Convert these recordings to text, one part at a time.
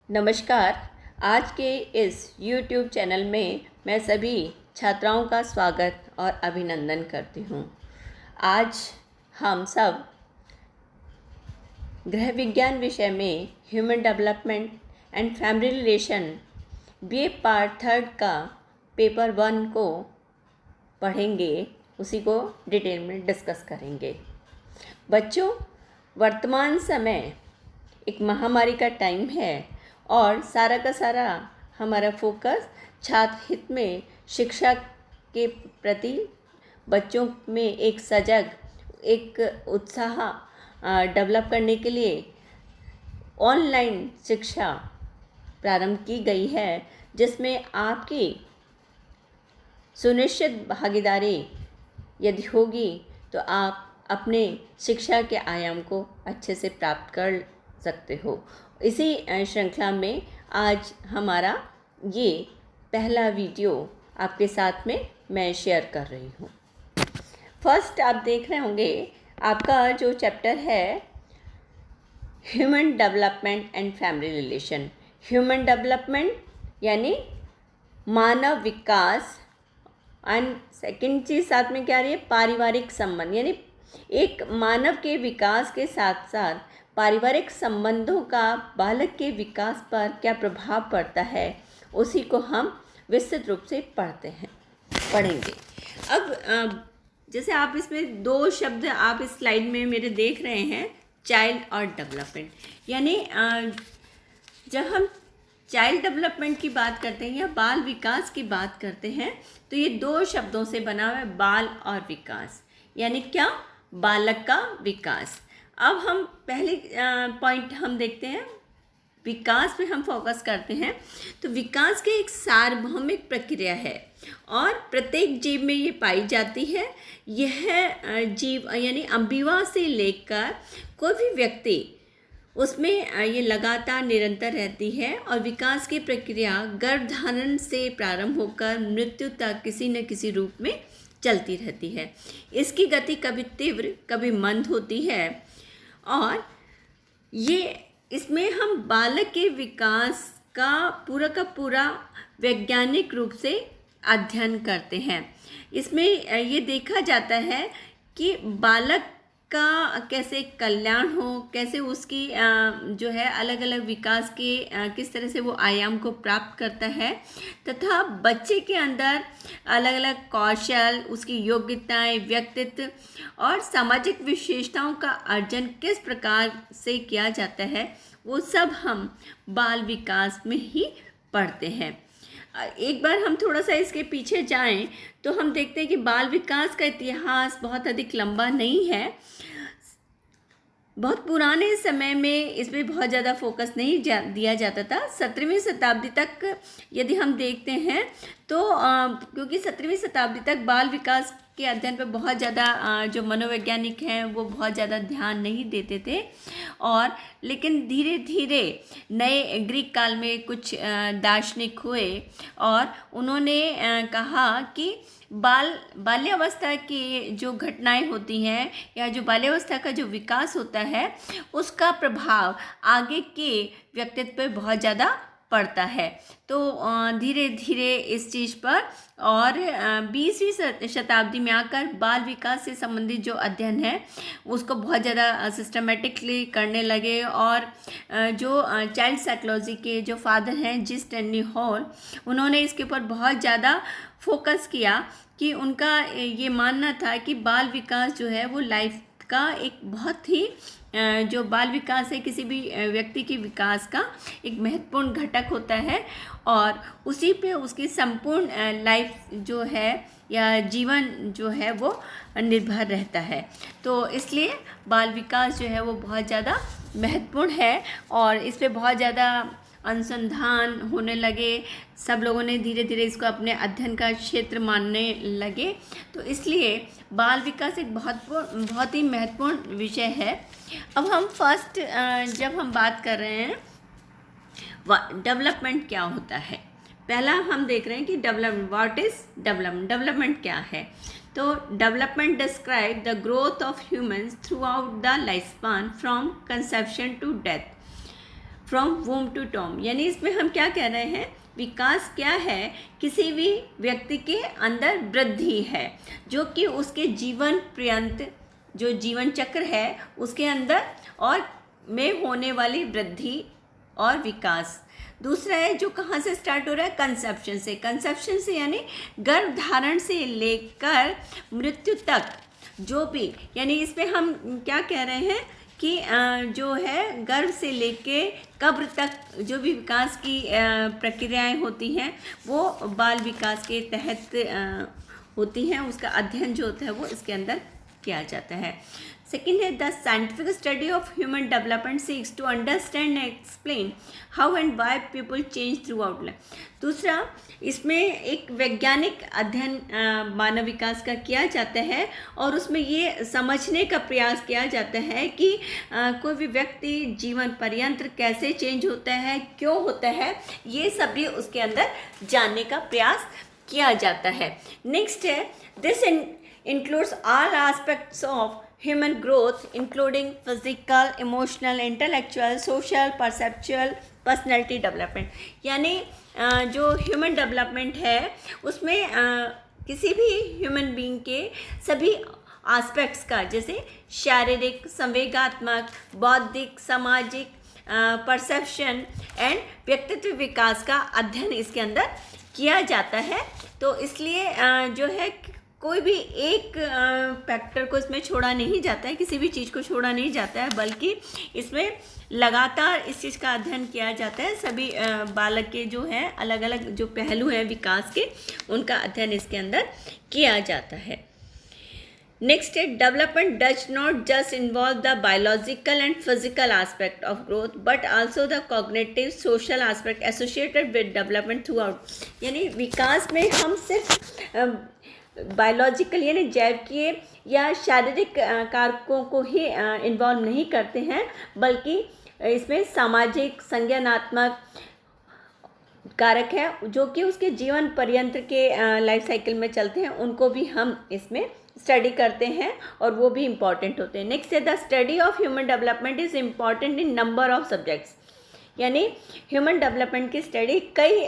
नमस्कार। आज के इस YouTube चैनल में मैं सभी छात्राओं का स्वागत और अभिनंदन करती हूँ। आज हम सब गृह विज्ञान विषय में human development and family relation BA part 3 का पेपर 1 को पढ़ेंगे, उसी को डिटेल में डिस्कस करेंगे। बच्चों, वर्तमान समय एक महामारी का टाइम है और सारा का सारा हमारा फोकस छात्र हित में शिक्षा के प्रति बच्चों में एक सजग एक उत्साह डेवलप करने के लिए ऑनलाइन शिक्षा प्रारंभ की गई है, जिसमें आपकी सुनिश्चित भागीदारी यदि होगी तो आप अपने शिक्षा के आयाम को अच्छे से प्राप्त कर सकते हो। इसी श्रृंखला में आज हमारा ये पहला वीडियो आपके साथ में मैं शेयर कर रही हूँ। फर्स्ट आप देख रहे होंगे, आपका जो चैप्टर है human development and family relation. Human development यानी मानव विकास, एंड सेकंड चीज़ साथ में क्या रही है, पारिवारिक संबंध, यानी एक मानव के विकास के साथ साथ पारिवारिक संबंधों का बालक के विकास पर क्या प्रभाव पड़ता है, उसी को हम विस्तृत रूप से पढ़ेंगे। अब जैसे आप इसमें दो शब्द आप इस स्लाइड में मेरे देख रहे हैं, चाइल्ड और डेवलपमेंट। यानी जब हम चाइल्ड डेवलपमेंट की बात करते हैं या बाल विकास की बात करते हैं तो ये दो शब्दों से बना हुआ है, बाल और विकास। यानी क्या, बालक का विकास। अब हम पहले पॉइंट हम देखते हैं, विकास पे हम फोकस करते हैं। तो विकास की एक सार्वभौमिक प्रक्रिया है और प्रत्येक जीव में ये पाई जाती है। यह जीव यानी अम्बिवा से लेकर कोई भी व्यक्ति उसमें ये लगातार निरंतर रहती है और विकास की प्रक्रिया गर्भधारण से प्रारंभ होकर मृत्यु तक किसी न किसी रूप में चलती रहती है। इसकी गति कभी तीव्र कभी मंद होती है और ये इसमें हम बालक के विकास का पूरा वैज्ञानिक रूप से अध्ययन करते हैं। इसमें ये देखा जाता है कि बालक का कैसे कल्याण हो, कैसे उसकी जो है अलग अलग विकास के किस तरह से वो आयाम को प्राप्त करता है, तथा बच्चे के अंदर अलग अलग कौशल, उसकी योग्यताएं, व्यक्तित्व और सामाजिक विशेषताओं का अर्जन किस प्रकार से किया जाता है, वो सब हम बाल विकास में ही पढ़ते हैं। एक बार हम थोड़ा सा इसके पीछे जाएं तो हम देखते हैं कि बाल विकास का इतिहास बहुत अधिक लंबा नहीं है। बहुत पुराने समय में इस पर बहुत ज़्यादा फोकस नहीं दिया जाता था। 17वीं शताब्दी तक यदि हम देखते हैं तो क्योंकि 17वीं शताब्दी तक बाल विकास के अध्ययन पर बहुत ज़्यादा जो मनोवैज्ञानिक हैं वो बहुत ज़्यादा ध्यान नहीं देते थे, और लेकिन धीरे धीरे नए ग्रीक काल में कुछ दार्शनिक हुए और उन्होंने कहा कि बाल्यावस्था की जो घटनाएं होती हैं या जो बाल्यावस्था का जो विकास होता है उसका प्रभाव आगे के व्यक्तित्व पर बहुत ज़्यादा पड़ता है। तो धीरे धीरे इस चीज़ पर और 20वीं शताब्दी में आकर बाल विकास से संबंधित जो अध्ययन है उसको बहुत ज़्यादा सिस्टमेटिकली करने लगे, और जो चाइल्ड साइकोलॉजी के जो फादर हैं जी स्टैनली हॉल, उन्होंने इसके ऊपर बहुत ज़्यादा फोकस किया कि उनका ये मानना था कि बाल विकास जो है वो लाइफ का एक बहुत ही जो बाल विकास है किसी भी व्यक्ति के विकास का एक महत्वपूर्ण घटक होता है और उसी पे उसकी संपूर्ण लाइफ जो है या जीवन जो है वो निर्भर रहता है। तो इसलिए बाल विकास जो है वो बहुत ज़्यादा महत्वपूर्ण है और इस पे बहुत ज़्यादा अनुसंधान होने लगे। सब लोगों ने धीरे धीरे इसको अपने अध्ययन का क्षेत्र मानने लगे। तो इसलिए बाल विकास एक बहुत ही महत्वपूर्ण विषय है। अब हम फर्स्ट जब हम बात कर रहे हैं डेवलपमेंट क्या होता है, पहला हम देख रहे हैं कि development, what is development, development क्या है। तो development describe the growth of humans throughout the life span from conception to death. From womb to tomb, यानी इसमें हम क्या कह रहे हैं, विकास क्या है, किसी भी व्यक्ति के अंदर वृद्धि है जो कि उसके जीवन पर्यंत जो जीवन चक्र है उसके अंदर और में होने वाली वृद्धि और विकास। दूसरा है जो कहाँ से स्टार्ट हो रहा है, कंसेप्शन से यानी गर्भधारण से लेकर मृत्यु तक जो भी, यानी इसमें हम क्या कह रहे हैं कि जो है गर्भ से लेके कब्र तक जो भी विकास की प्रक्रियाएं होती हैं वो बाल विकास के तहत होती हैं, उसका अध्ययन जो होता है वो इसके अंदर किया जाता है। सेकेंड है the scientific study of human development seeks to understand and explain how and why people change throughout life. दूसरा, इसमें एक वैज्ञानिक अध्ययन मानव विकास का किया जाता है और उसमें ये समझने का प्रयास किया जाता है कि कोई भी व्यक्ति जीवन पर्यंत कैसे चेंज होता है, क्यों होता है, ये सभी उसके अंदर जानने का प्रयास किया जाता है। नेक्स्ट है this includes all aspects of human growth including physical, emotional, intellectual, social, perceptual, personality development। यानी जो ह्यूमन डेवलपमेंट है उसमें किसी भी ह्यूमन बीइंग के सभी एस्पेक्ट्स का, जैसे शारीरिक, संवेगात्मक, बौद्धिक, सामाजिक, परसेप्शन एंड व्यक्तित्व विकास का अध्ययन इसके अंदर किया जाता है। तो इसलिए जो है कोई भी एक फैक्टर को इसमें छोड़ा नहीं जाता है, किसी भी चीज़ को छोड़ा नहीं जाता है, बल्कि इसमें लगातार इस चीज़ का अध्ययन किया जाता है। सभी बालक के जो हैं अलग अलग जो पहलू हैं विकास के, उनका अध्ययन इसके अंदर किया जाता है। नेक्स्ट है development does not just involve the biological and physical aspect of growth but also the cognitive social aspect associated with development through out. यानी विकास में हम सिर्फ बायोलॉजिकल यानी जैविकीय या शारीरिक कारकों को ही इन्वॉल्व नहीं करते हैं, बल्कि इसमें सामाजिक, संज्ञानात्मक कारक है जो कि उसके जीवन पर्यंत के लाइफ साइकिल में चलते हैं, उनको भी हम इसमें स्टडी करते हैं और वो भी इम्पॉर्टेंट होते हैं। नेक्स्ट है the study of human development is important in number of subjects. यानी ह्यूमन डेवलपमेंट की स्टडी कई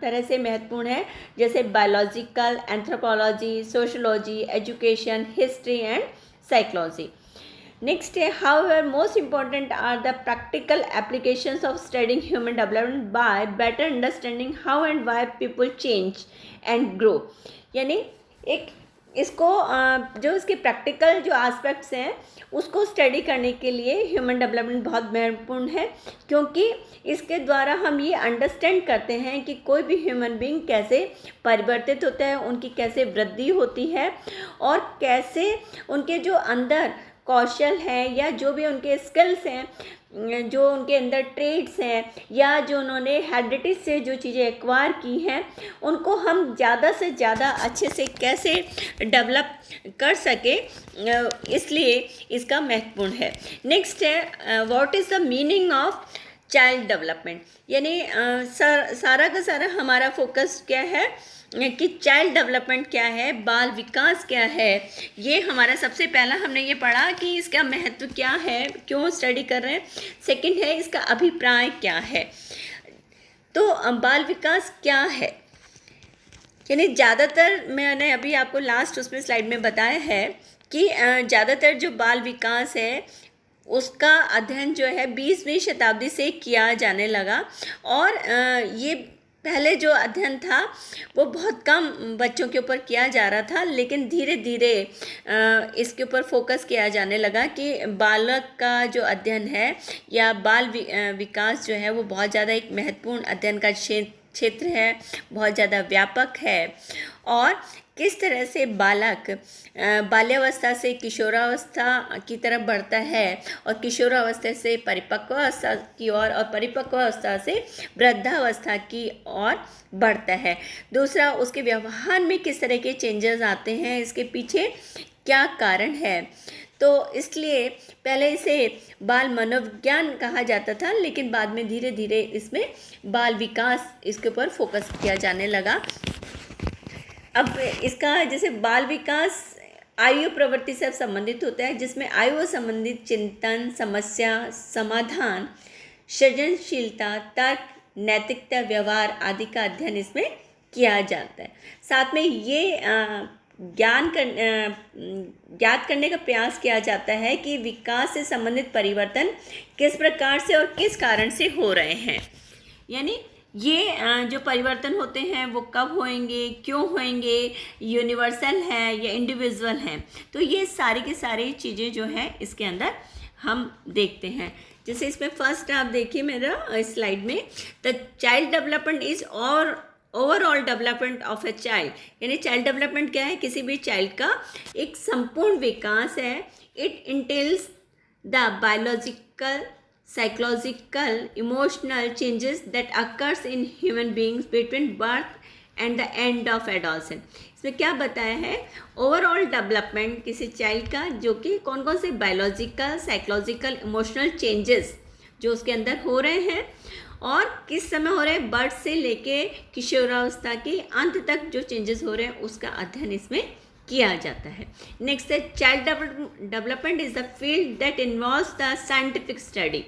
तरह से महत्वपूर्ण है, जैसे biological, anthropology, sociology, education, history and psychology. Next है however most important are the practical applications of studying human development by better understanding how and why people change and grow. यानी एक इसको जो इसके प्रैक्टिकल जो एस्पेक्ट्स हैं उसको study करने के लिए ह्यूमन डेवलपमेंट बहुत महत्वपूर्ण है, क्योंकि इसके द्वारा हम ये अंडरस्टैंड करते हैं कि कोई भी ह्यूमन बीइंग कैसे परिवर्तित होता है, उनकी कैसे वृद्धि होती है और कैसे उनके जो अंदर कौशल हैं या जो भी उनके स्किल्स हैं, जो उनके अंदर ट्रेड्स हैं या जो उन्होंने हेरिडिटी से जो चीज़ें एक्वायर की हैं, उनको हम ज़्यादा से ज़्यादा अच्छे से कैसे डेवलप कर सके, इसलिए इसका महत्वपूर्ण है। नेक्स्ट है what is the meaning of child development. यानी सारा का सारा हमारा फोकस क्या है कि चाइल्ड डेवलपमेंट क्या है, बाल विकास क्या है, ये हमारा सबसे पहला हमने ये पढ़ा कि इसका महत्व क्या है, क्यों स्टडी कर रहे हैं। सेकंड है इसका अभिप्राय क्या है। तो बाल विकास क्या है, यानी ज़्यादातर मैंने अभी आपको लास्ट उसमें स्लाइड में बताया है कि ज़्यादातर जो बाल विकास है उसका अध्ययन जो है 20वीं शताब्दी से किया जाने लगा और ये पहले जो अध्ययन था वो बहुत कम बच्चों के ऊपर किया जा रहा था, लेकिन धीरे धीरे इसके ऊपर फोकस किया जाने लगा कि बालक का जो अध्ययन है या बाल विकास जो है वो बहुत ज़्यादा एक महत्वपूर्ण अध्ययन का क्षेत्र है, बहुत ज़्यादा व्यापक है और किस तरह से बालक बाल्यावस्था से किशोरावस्था की तरफ बढ़ता है और किशोरावस्था से परिपक्वावस्था की ओर और परिपक्वावस्था से वृद्धावस्था की ओर बढ़ता है। दूसरा, उसके व्यवहार में किस तरह के चेंजेस आते हैं, इसके पीछे क्या कारण है। तो इसलिए पहले इसे बाल मनोविज्ञान कहा जाता था, लेकिन बाद में धीरे धीरे इसमें बाल विकास इसके ऊपर फोकस किया जाने लगा। अब इसका जैसे बाल विकास आयु प्रवृत्ति से संबंधित होता है, जिसमें आयु संबंधित चिंतन, समस्या समाधान, सृजनशीलता, तर्क, नैतिकता, व्यवहार आदि का अध्ययन इसमें किया जाता है। साथ में ये ज्ञात करने का प्रयास किया जाता है कि विकास से संबंधित परिवर्तन किस प्रकार से और किस कारण से हो रहे हैं। यानी ये जो परिवर्तन होते हैं वो कब होंगे, क्यों होंगे, यूनिवर्सल हैं या इंडिविजुअल हैं। तो ये सारी की सारी चीज़ें जो हैं इसके अंदर हम देखते हैं। जैसे इसमें फर्स्ट आप देखिए मेरा स्लाइड में, द चाइल्ड डेवलपमेंट इज और overall development of a child. यानी चाइल्ड डेवलपमेंट क्या है, किसी भी चाइल्ड का एक संपूर्ण विकास है। It entails the biological, psychological, emotional changes that occurs in human beings between birth and the end of adolescence। इसमें क्या बताया है, ओवरऑल डेवलपमेंट किसी चाइल्ड का जो कि कौन कौन से बायोलॉजिकल, साइकोलॉजिकल, इमोशनल चेंजेस जो उसके अंदर हो रहे हैं और किस समय हो रहे हैं, बर्थ से लेके किशोरावस्था के अंत तक जो चेंजेस हो रहे हैं उसका अध्ययन इसमें किया जाता है। नेक्स्ट है child development is the field that involves the scientific study.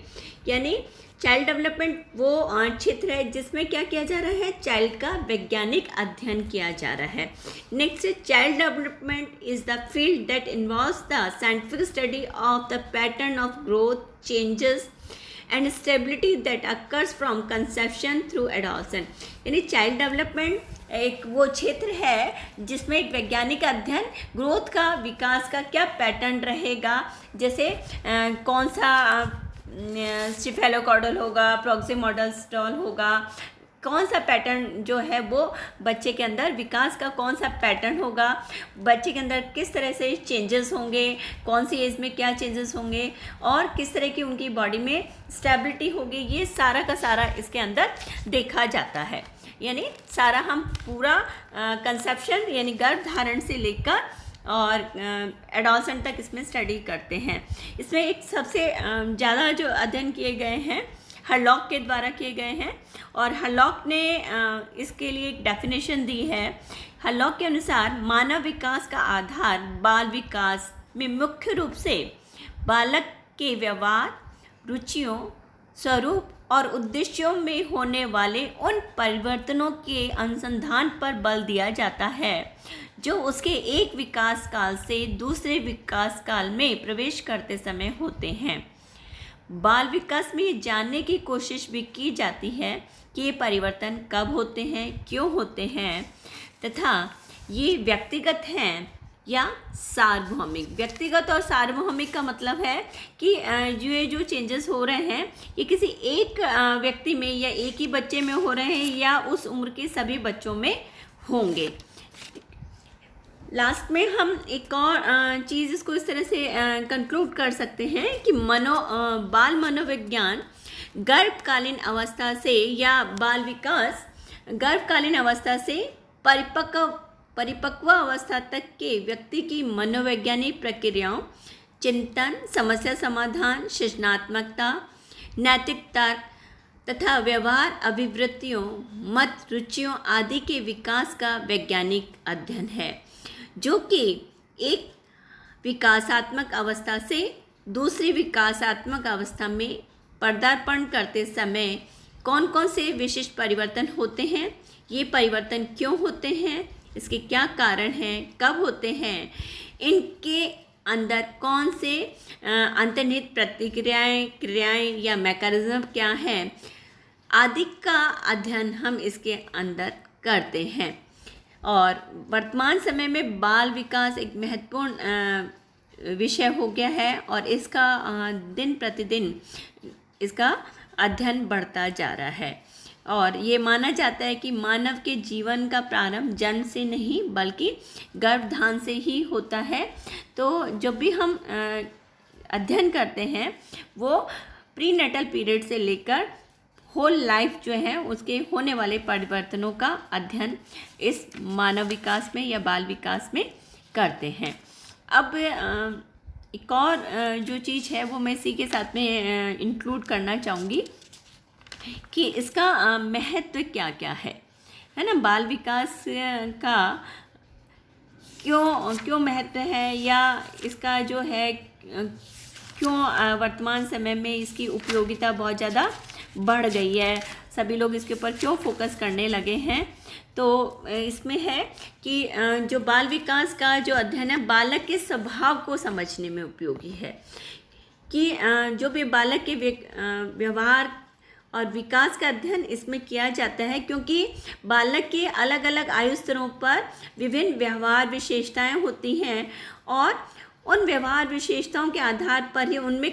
यानी चाइल्ड डेवलपमेंट वो क्षेत्र है जिसमें क्या किया जा रहा है, चाइल्ड का वैज्ञानिक अध्ययन किया जा रहा है। नेक्स्ट है child development is the field that involves the scientific study of the pattern of growth, changes and stability that occurs from conception through adolescence. यानी चाइल्ड डेवलपमेंट एक वो क्षेत्र है जिसमें एक वैज्ञानिक अध्ययन ग्रोथ का, विकास का क्या पैटर्न रहेगा, जैसे कौन सा स्टेफेलोकॉडल होगा, प्रॉक्सिमोडल होगा, कौन सा पैटर्न जो है वो बच्चे के अंदर विकास का कौन सा पैटर्न होगा, बच्चे के अंदर किस तरह से चेंजेस होंगे, कौन सी एज में क्या चेंजेस होंगे और किस तरह की उनकी बॉडी में स्टेबिलिटी होगी, ये सारा का सारा इसके अंदर देखा जाता है। यानी सारा हम पूरा कंसेप्शन यानी गर्भ धारण से लेकर और एडोलसेंट तक इसमें स्टडी करते हैं। इसमें एक सबसे ज़्यादा जो अध्ययन किए गए हैं हरलॉक के द्वारा किए गए हैं और हरलॉक ने इसके लिए एक डेफिनेशन दी है। हरलॉक के अनुसार मानव विकास का आधार बाल विकास में मुख्य रूप से बालक के व्यवहार, रुचियों, स्वरूप और उद्देश्यों में होने वाले उन परिवर्तनों के अनुसंधान पर बल दिया जाता है जो उसके एक विकास काल से दूसरे विकास काल में प्रवेश करते समय होते हैं। बाल विकास में ये जानने की कोशिश भी की जाती है कि ये परिवर्तन कब होते हैं, क्यों होते हैं तथा ये व्यक्तिगत हैं या सार्वभौमिक। व्यक्तिगत और सार्वभौमिक का मतलब है कि ये जो चेंजेस हो रहे हैं ये किसी एक व्यक्ति में या एक ही बच्चे में हो रहे हैं या उस उम्र के सभी बच्चों में होंगे। लास्ट में हम एक और चीज़ इसको इस तरह से कंक्लूड कर सकते हैं कि बाल मनोविज्ञान गर्भकालीन अवस्था से या बाल विकास गर्भकालीन अवस्था से परिपक्व अवस्था तक के व्यक्ति की मनोवैज्ञानिक प्रक्रियाओं, चिंतन, समस्या समाधान, सृजनात्मकता, नैतिक तर्क तथा व्यवहार अभिवृत्तियों, मत, रुचियों आदि के विकास का वैज्ञानिक अध्ययन है जो कि एक विकासात्मक अवस्था से दूसरी विकासात्मक अवस्था में पदार्पण करते समय कौन कौन से विशिष्ट परिवर्तन होते हैं, ये परिवर्तन क्यों होते हैं, इसके क्या कारण हैं, कब होते हैं, इनके अंदर कौन से अंतर्निहित प्रतिक्रियाएं, क्रियाएं या मैकेनिज्म क्या हैं आदि का अध्ययन हम इसके अंदर करते हैं। और वर्तमान समय में बाल विकास एक महत्वपूर्ण विषय हो गया है और इसका दिन प्रतिदिन इसका अध्ययन बढ़ता जा रहा है और ये माना जाता है कि मानव के जीवन का प्रारंभ जन्म से नहीं बल्कि गर्भधान से ही होता है। तो जब भी हम अध्ययन करते हैं वो प्री नेटल पीरियड से लेकर होल लाइफ जो है उसके होने वाले परिवर्तनों का अध्ययन इस मानव विकास में या बाल विकास में करते हैं। अब एक और जो चीज़ है वो मैं इसी के साथ में इंक्लूड करना चाहूँगी कि इसका महत्व क्या क्या है ना। बाल विकास का क्यों महत्व है या इसका जो है क्यों वर्तमान समय में इसकी उपयोगिता बहुत ज़्यादा बढ़ गई है, सभी लोग इसके ऊपर क्यों फोकस करने लगे हैं। तो इसमें है कि जो बाल विकास का जो अध्ययन है बालक के स्वभाव को समझने में उपयोगी है, कि जो भी बालक के व्यवहार और विकास का अध्ययन इसमें किया जाता है, क्योंकि बालक के अलग अलग आयु स्तरों पर विभिन्न व्यवहार विशेषताएं होती हैं और उन व्यवहार विशेषताओं के आधार पर ही उनमें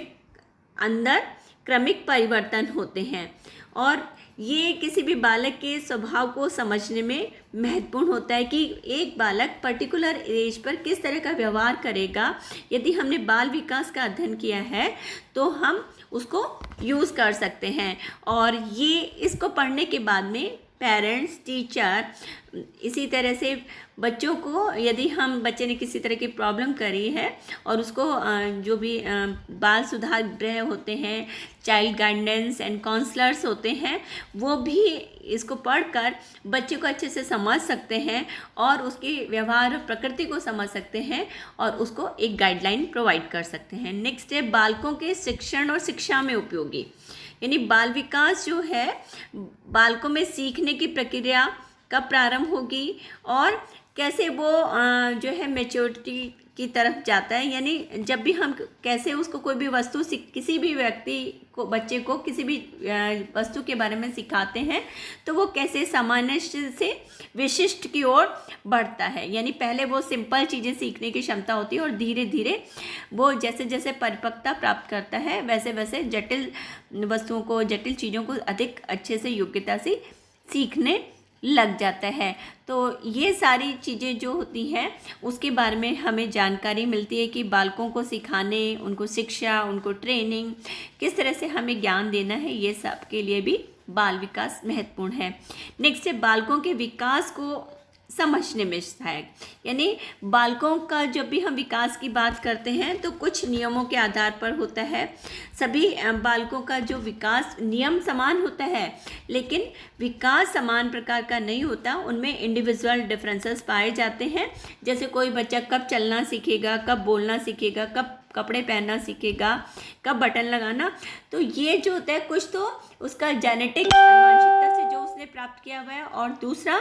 अंदर क्रमिक परिवर्तन होते हैं और ये किसी भी बालक के स्वभाव को समझने में महत्वपूर्ण होता है कि एक बालक पर्टिकुलर एज पर किस तरह का व्यवहार करेगा। यदि हमने बाल विकास का अध्ययन किया है तो हम उसको यूज़ कर सकते हैं और ये इसको पढ़ने के बाद में पेरेंट्स, टीचर, इसी तरह से बच्चों को, यदि हम बच्चे ने किसी तरह की प्रॉब्लम करी है और उसको जो भी बाल सुधार गृह होते हैं, चाइल्ड गाइडेंस एंड काउंसलर्स होते हैं, वो भी इसको पढ़कर बच्चे को अच्छे से समझ सकते हैं और उसकी व्यवहार प्रकृति को समझ सकते हैं और उसको एक गाइडलाइन प्रोवाइड कर सकते हैं। नेक्स्ट है बालकों के शिक्षण और शिक्षा में उपयोगी, यानी बाल विकास जो है बालकों में सीखने की प्रक्रिया कब प्रारंभ होगी और कैसे वो जो है मैच्योरिटी की तरफ जाता है, यानी जब भी हम कैसे उसको कोई भी वस्तु किसी भी व्यक्ति को, बच्चे को किसी भी वस्तु के बारे में सिखाते हैं तो वो कैसे सामान्य से विशिष्ट की ओर बढ़ता है। यानी पहले वो सिंपल चीज़ें सीखने की क्षमता होती है और धीरे धीरे वो जैसे जैसे परिपक्वता प्राप्त करता है वैसे वैसे जटिल वस्तुओं को, जटिल चीज़ों को अधिक अच्छे से योग्यता से सीखने लग जाता है। तो ये सारी चीज़ें जो होती हैं उसके बारे में हमें जानकारी मिलती है कि बालकों को सिखाने, उनको शिक्षा, उनको ट्रेनिंग, किस तरह से हमें ज्ञान देना है, ये सब के लिए भी बाल विकास महत्वपूर्ण है। नेक्स्ट है बालकों के विकास को समझने में सहायक, यानी बालकों का जब भी हम विकास की बात करते हैं तो कुछ नियमों के आधार पर होता है। सभी बालकों का जो विकास नियम समान होता है लेकिन विकास समान प्रकार का नहीं होता, उनमें इंडिविजुअल डिफरेंसेस पाए जाते हैं। जैसे कोई बच्चा कब चलना सीखेगा, कब बोलना सीखेगा, कब कपड़े पहनना सीखेगा, कब बटन लगाना, तो ये जो होता है कुछ तो उसका जेनेटिक आनुवंशिकता से जो उसने प्राप्त किया हुआ है और दूसरा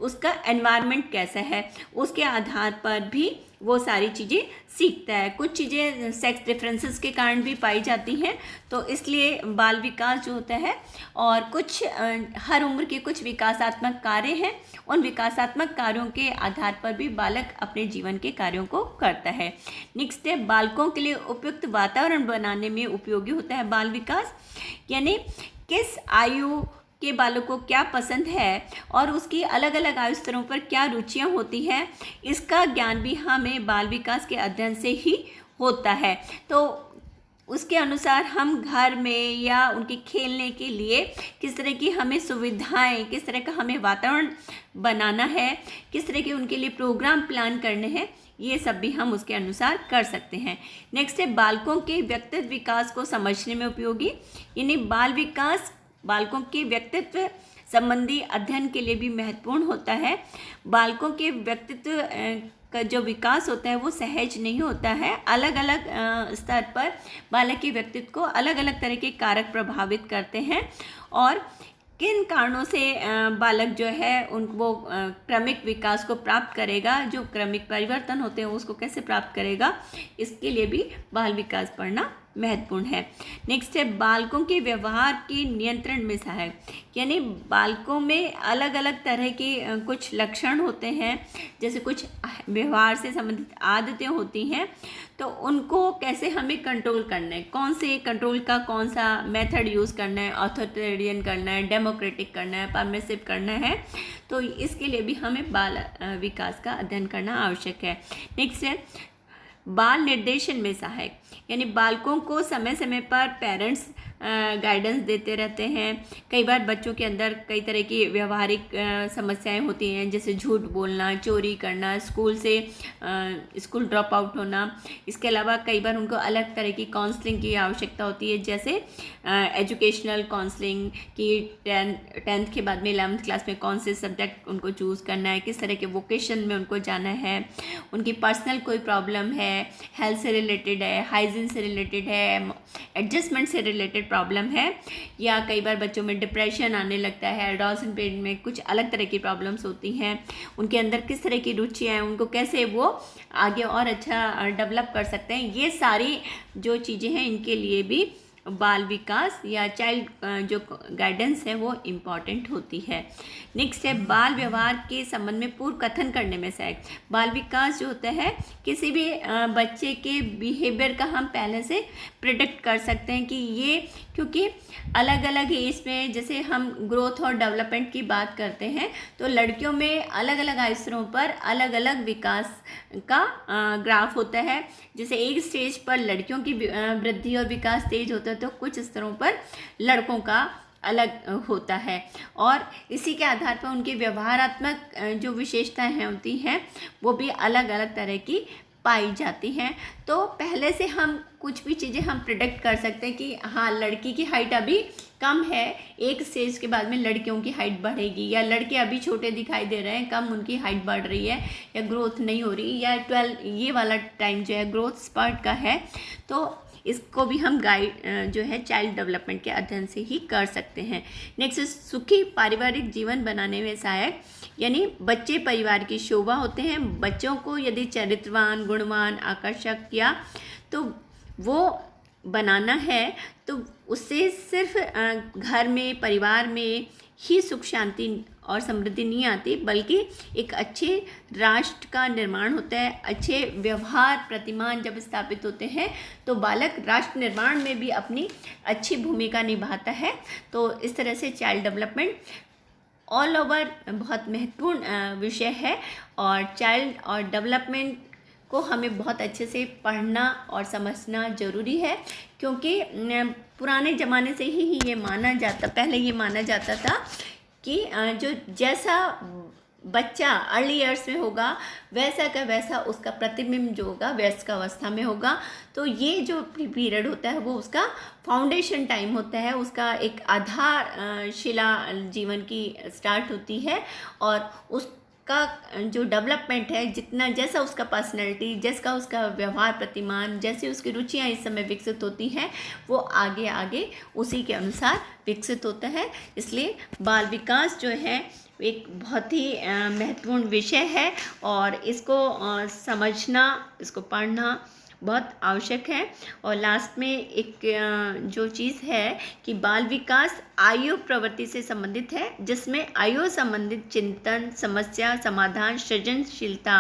उसका एनवायरनमेंट कैसा है उसके आधार पर भी वो सारी चीज़ें सीखता है। कुछ चीज़ें सेक्स डिफरेंसेस के कारण भी पाई जाती हैं, तो इसलिए बाल विकास जो होता है और कुछ हर उम्र के कुछ विकासात्मक कार्य हैं, उन विकासात्मक कार्यों के आधार पर भी बालक अपने जीवन के कार्यों को करता है। नेक्स्ट है बालकों के लिए उपयुक्त वातावरण बनाने में उपयोगी होता है बाल विकास, यानी किस आयु के बालक को क्या पसंद है और उसकी अलग अलग आयु स्तरों पर क्या रुचियां होती हैं, इसका ज्ञान भी हमें बाल विकास के अध्ययन से ही होता है। तो उसके अनुसार हम घर में या उनके खेलने के लिए किस तरह की हमें सुविधाएं, किस तरह का हमें वातावरण बनाना है, किस तरह के उनके लिए प्रोग्राम प्लान करने हैं, ये सब भी हम उसके अनुसार कर सकते हैं। नेक्स्ट है बालकों के व्यक्तित्व विकास को समझने में उपयोगी, यानी बाल विकास बालकों के व्यक्तित्व संबंधी अध्ययन के लिए भी महत्वपूर्ण होता है। बालकों के व्यक्तित्व का जो विकास होता है वो सहज नहीं होता है। अलग अलग स्तर पर बालक के व्यक्तित्व को अलग अलग तरह के कारक प्रभावित करते हैं और किन कारणों से बालक जो है वो क्रमिक विकास को प्राप्त करेगा, जो क्रमिक परिवर्तन होते हैं उसको कैसे प्राप्त करेगा, इसके लिए भी बाल विकास पढ़ना महत्वपूर्ण है। नेक्स्ट है बालकों के व्यवहार के नियंत्रण में सहायक, यानी बालकों में अलग अलग तरह के कुछ लक्षण होते हैं, जैसे कुछ व्यवहार से संबंधित आदतें होती हैं, तो उनको कैसे हमें कंट्रोल करना है, कौन से कंट्रोल का कौन सा मेथड यूज़ करना है, ऑथोरिटेरियन करना है, डेमोक्रेटिक करना है, परमिसिव करना है, तो इसके लिए भी हमें बाल विकास का अध्ययन करना आवश्यक है। नेक्स्ट है बाल निर्देशन में सहायक, यानी बालकों को समय समय पर पेरेंट्स गाइडेंस देते रहते हैं। कई बार बच्चों के अंदर कई तरह की व्यवहारिक समस्याएं होती हैं, जैसे झूठ बोलना, चोरी करना, स्कूल ड्रॉप आउट होना। इसके अलावा कई बार उनको अलग तरह की काउंसलिंग की आवश्यकता होती है, जैसे एजुकेशनल काउंसलिंग की 10th के बाद में 11th क्लास में कौन से सब्जेक्ट उनको चूज़ करना है, किस तरह के वोकेशन में उनको जाना है, उनकी पर्सनल कोई प्रॉब्लम है, हेल्थ से रिलेटेड है, हाइजीन से रिलेटेड है, एडजस्टमेंट से रिलेटेड प्रॉब्लम है, या कई बार बच्चों में डिप्रेशन आने लगता है, एडोलसेंट पीरियड में कुछ अलग तरह की प्रॉब्लम्स होती हैं, उनके अंदर किस तरह की रुचियाँ हैं, उनको कैसे वो आगे और अच्छा डेवलप कर सकते हैं, ये सारी जो चीज़ें हैं इनके लिए भी बाल विकास या चाइल्ड जो गाइडेंस है वो इम्पॉर्टेंट होती है। नेक्स्ट है बाल व्यवहार के संबंध में पूर्व कथन करने में सहायक। बाल विकास जो होता है किसी भी बच्चे के बिहेवियर का हम पहले से प्रिडिक्ट कर सकते हैं कि ये, क्योंकि अलग अलग एज में जैसे हम ग्रोथ और डेवलपमेंट की बात करते हैं तो लड़कियों में अलग अलग स्तरों पर अलग अलग विकास का ग्राफ होता है। जैसे एक स्टेज पर लड़कियों की वृद्धि और विकास तेज होता है तो कुछ स्तरों पर लड़कों का अलग होता है, और इसी के आधार पर उनकी व्यवहारात्मक जो विशेषताएं हैं होती हैं वो भी अलग अलग तरह की पाई जाती हैं। तो पहले से हम कुछ भी चीज़ें हम प्रिडिक्ट कर सकते हैं कि हाँ लड़की की हाइट अभी कम है, एक स्टेज के बाद में लड़कियों की हाइट बढ़ेगी, या लड़के अभी छोटे दिखाई दे रहे हैं, कम उनकी हाइट बढ़ रही है या ग्रोथ नहीं हो रही, या 12 ये वाला टाइम जो है ग्रोथ स्पर्ट का है। तो इसको भी हम गाइड जो है चाइल्ड डेवलपमेंट के अध्ययन से ही कर सकते हैं। नेक्स्ट सुखी पारिवारिक जीवन बनाने में सहायक, यानी बच्चे परिवार की शोभा होते हैं। बच्चों को यदि चरित्रवान, गुणवान, आकर्षक या तो वो बनाना है तो उससे सिर्फ घर में, परिवार में ही सुख शांति और समृद्धि नहीं आती, बल्कि एक अच्छे राष्ट्र का निर्माण होता है। अच्छे व्यवहार प्रतिमान जब स्थापित होते हैं तो बालक राष्ट्र निर्माण में भी अपनी अच्छी भूमिका निभाता है। तो इस तरह से चाइल्ड डेवलपमेंट ऑल ओवर बहुत महत्वपूर्ण विषय है, और चाइल्ड और डेवलपमेंट को हमें बहुत अच्छे से पढ़ना और समझना ज़रूरी है, क्योंकि पुराने ज़माने से ही ये माना जाता, पहले ये माना जाता था कि जो जैसा बच्चा अर्ली ईयर्स में होगा वैसा का वैसा उसका प्रतिबिंब जो होगा वयस्क अवस्था में होगा। तो ये जो पीरियड होता है वो उसका फाउंडेशन टाइम होता है, उसका एक आधार शिला जीवन की स्टार्ट होती है, और उसका जो डेवलपमेंट है, जितना जैसा उसका पर्सनैलिटी, जैसा उसका व्यवहार प्रतिमान, जैसे उसकी रुचियाँ इस समय विकसित होती हैं वो आगे आगे उसी के अनुसार विकसित होता है। इसलिए बाल विकास जो है एक बहुत ही महत्वपूर्ण विषय है, और इसको समझना, इसको पढ़ना बहुत आवश्यक है। और लास्ट में एक जो चीज़ है कि बाल विकास आयु प्रवृत्ति से संबंधित है, जिसमें आयु संबंधित चिंतन, समस्या समाधान, सृजनशीलता,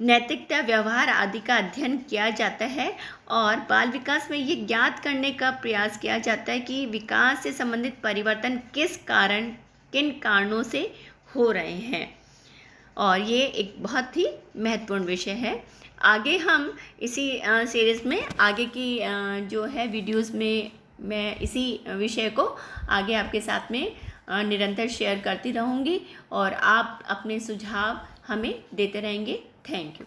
नैतिकता, व्यवहार आदि का अध्ययन किया जाता है। और बाल विकास में ये ज्ञात करने का प्रयास किया जाता है कि विकास से संबंधित परिवर्तन किन कारणों से हो रहे हैं, और ये एक बहुत ही महत्वपूर्ण विषय है। आगे हम इसी सीरीज़ में आगे की जो है वीडियोस में मैं इसी विषय को आगे आपके साथ में निरंतर शेयर करती रहूँगी, और आप अपने सुझाव हमें देते रहेंगे। Thank you.